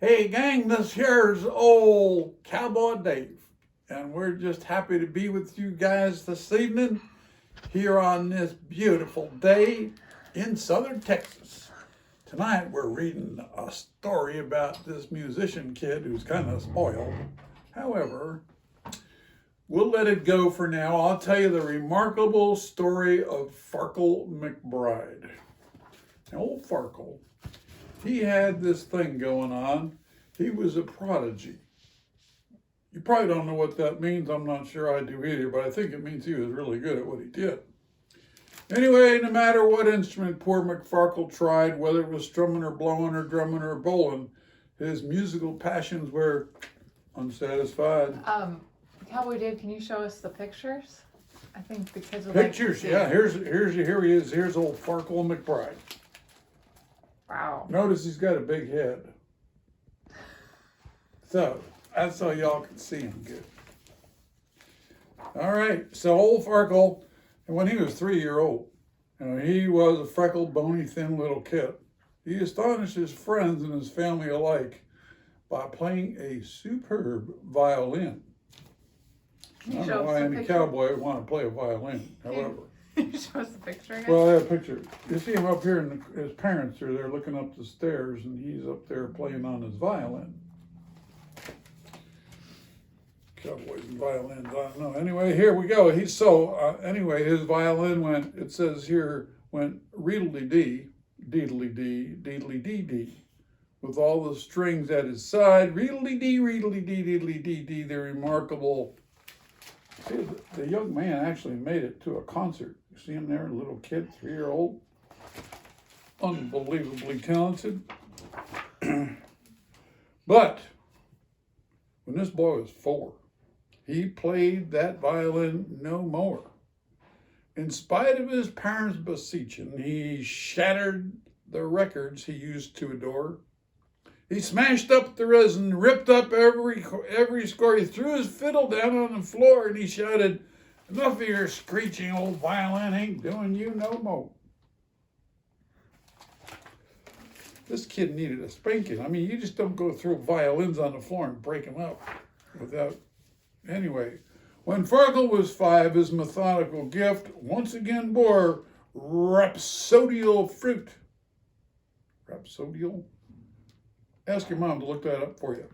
Hey gang, this here's old Cowboy Dave, and we're just happy to be with you guys this evening here on this beautiful day in southern Texas. Tonight we're reading a story about this musician kid who's kind of spoiled. However, we'll let it go for now. I'll tell you the remarkable story of Farkle McBride. Now, old Farkle, he had this thing going on. He was a prodigy. You probably don't know what that means. I'm not sure I do either, but I think it means he was really good at what he did. Anyway, no matter what instrument poor McFarkle tried, whether it was strumming or blowing or drumming or bowling, his musical passions were unsatisfied. Cowboy Dave, can you show us the pictures? I think the kids would Pictures, like yeah. Here he is. Here's old Farkle McBride. Wow. Notice he's got a big head. So, that's so y'all can see him good. All right, so old Farkle, when he was 3 years old, he was a freckled, bony, thin little kid. He astonished his friends and his family alike by playing a superb violin. I don't know why any cowboy would want to play a violin, however. Can you show us the picture again? Well, I have a picture. You see him up here, and his parents are there looking up the stairs, and he's up there playing on his violin. Cowboys and violins, I don't know. Anyway, here we go. Anyway, his violin went, it says here, went reedly-dee, deedly-dee, deedly-dee-dee, with all the strings at his side. Reedly-dee, reedly-dee, deedly-dee-dee, the remarkable. See, the young man actually made it to a concert. You see him there, a little kid, 3-year-old. Unbelievably talented. But when this boy was 4, he played that violin no more. In spite of his parents' beseeching, he shattered the records he used to adore. He smashed up the resin, ripped up every score. He threw his fiddle down on the floor and he shouted, "Enough of your screeching old violin, ain't doing you no more." This kid needed a spanking. I mean, you just don't go throw violins on the floor and break them up without. Anyway, when Farkle was 5, his methodical gift once again bore rhapsodial fruit. Rhapsodial? Ask your mom to look that up for you.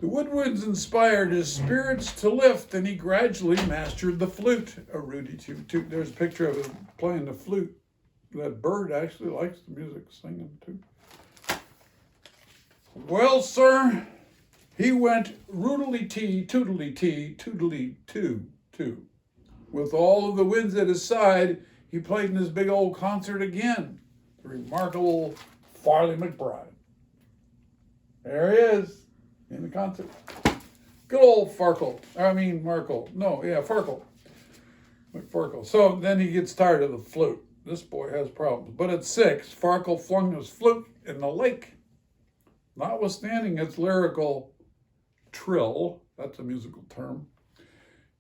The woodwinds inspired his spirits to lift, and he gradually mastered the flute. A Rudy toot. There's a picture of him playing the flute. That bird actually likes the music, singing too. Well, sir, he went roodly-tee, toodly-tee, toodly-too. With all of the winds at his side, he played in his big old concert again. The remarkable Farley McBride. There he is in the concert. Good old Farkle. Farkle. McFarkle. So then he gets tired of the flute. This boy has problems. But at 6, Farkle flung his flute in the lake. Notwithstanding its lyrical trill, that's a musical term,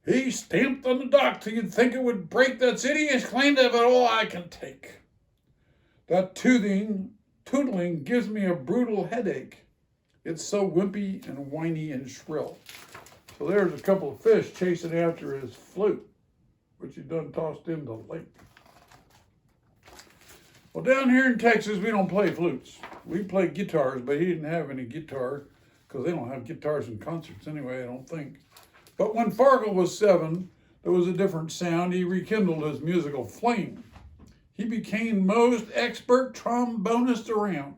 he stamped on the dock till you'd think it would break. That's it, he exclaimed, "Of it all I can take. That tootling gives me a brutal headache. It's so wimpy and whiny and shrill." So there's a couple of fish chasing after his flute, which he done tossed in the lake. Well, down here in Texas, we don't play flutes. We play guitars, but he didn't have any guitar because they don't have guitars in concerts anyway, I don't think. But when Farkle was 7, there was a different sound. He rekindled his musical flame. He became most expert trombonist around,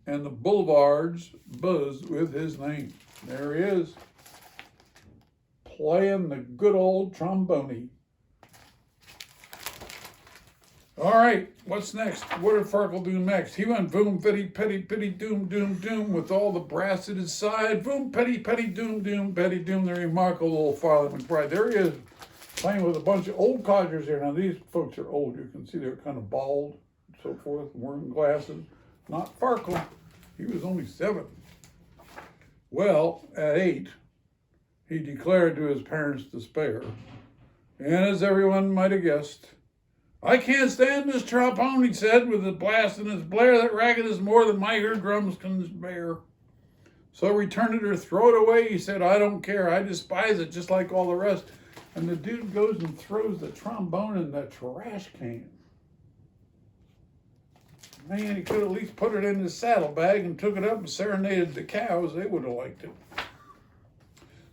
and the boulevards buzzed with his name. There he is, playing the good old trombone. All right, what's next? What did Farkle do next? He went boom, petty, petty, petty, doom, doom, doom, with all the brass at his side. Boom, petty, petty, doom, doom, petty, doom, the remarkable old Farley McBride. There he is, playing with a bunch of old codgers here. Now, these folks are old. You can see they're kind of bald and so forth, wearing glasses. Not Farkle. He was only 7. Well, at 8, he declared to his parents' despair, and as everyone might have guessed, I can't stand this trombone, he said, with the blast in his blare. That racket is more than my eardrums can bear. So return it or throw it away, he said. I don't care. I despise it just like all the rest. And the dude goes and throws the trombone in the trash can. Man, he could at least put it in his saddlebag and took it up and serenaded the cows. They would have liked it.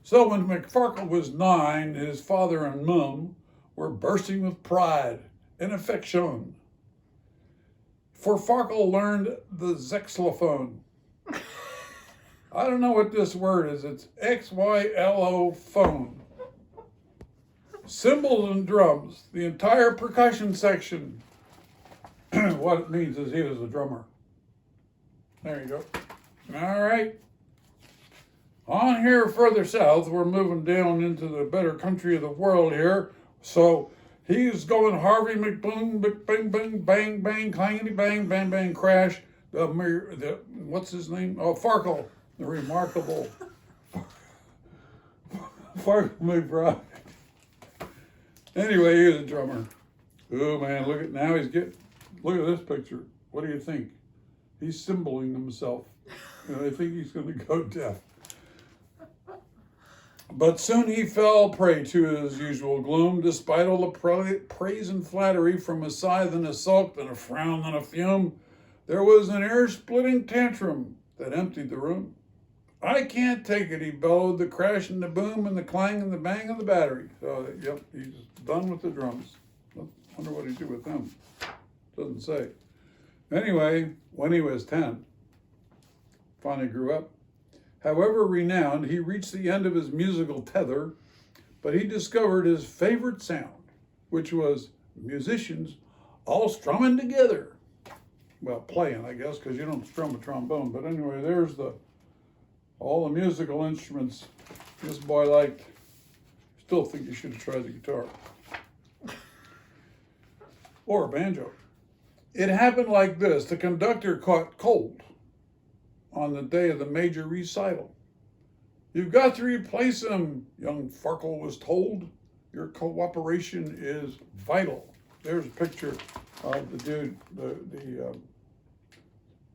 So when McFarkle was 9, his father and mum were bursting with pride and affection. For Farkle learned the xylophone. I don't know what this word is. It's XYLO phone. Cymbals and drums, the entire percussion section. What it means is he was a drummer. There you go. All right. On here further south, we're moving down into the better country of the world here. So he's going Harvey McBoom, bing, bing, bang, bang, clangety, bang, bang, bang, crash. What's his name? Oh, Farkle. The remarkable Farkle McBride. Anyway, he was a drummer. Oh man, look at this picture. What do you think? He's symboling himself. I think he's going to go deaf. But soon he fell prey to his usual gloom, despite all the praise and flattery from a sigh, then a sulk, then a frown, then a fume. There was an ear-splitting tantrum that emptied the room. I can't take it, he bellowed, the crash and the boom and the clang and the bang of the battery. So, yep, he's done with the drums. I wonder what he'd do with them. Doesn't say. Anyway, when he was 10, finally grew up. However renowned, he reached the end of his musical tether, but he discovered his favorite sound, which was musicians all strumming together. Well, playing, I guess, because you don't strum a trombone. But anyway, there's all the musical instruments this boy liked. Still think you should have tried the guitar. Or a banjo. It happened like this. The conductor caught cold on the day of the major recital. You've got to replace him, young Farkle was told. Your cooperation is vital. There's a picture of the dude,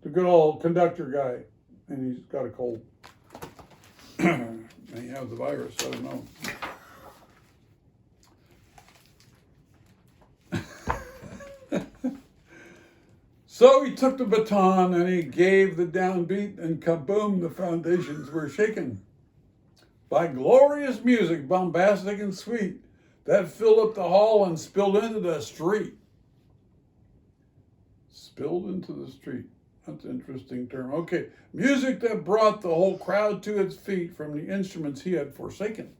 the good old conductor guy, and he's got a cold. And he has the virus, I don't know. So he took the baton and he gave the downbeat, and kaboom, the foundations were shaken by glorious music, bombastic and sweet, that filled up the hall and spilled into the street. Spilled into the street. That's an interesting term. Okay, music that brought the whole crowd to its feet from the instruments he had forsaken.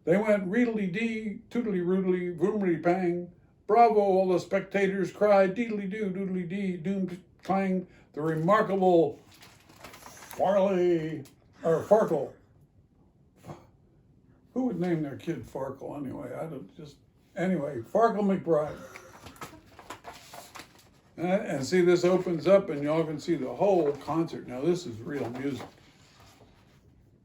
They went reedly-dee, toodly-roodly, voomly-pang. Bravo, all the spectators cried, deedly-doo, doodly-dee, doom-clang, the remarkable Farkle. Who would name their kid Farkle anyway? Anyway, Farkle McBride. And see, this opens up and y'all can see the whole concert. Now, this is real music.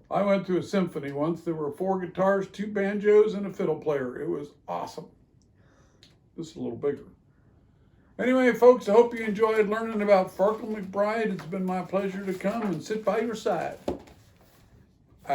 I went to a symphony once. There were 4 guitars, 2 banjos, and a fiddle player. It was awesome. This is a little bigger. Anyway, folks, I hope you enjoyed learning about Farkle McBride. It's been my pleasure to come and sit by your side.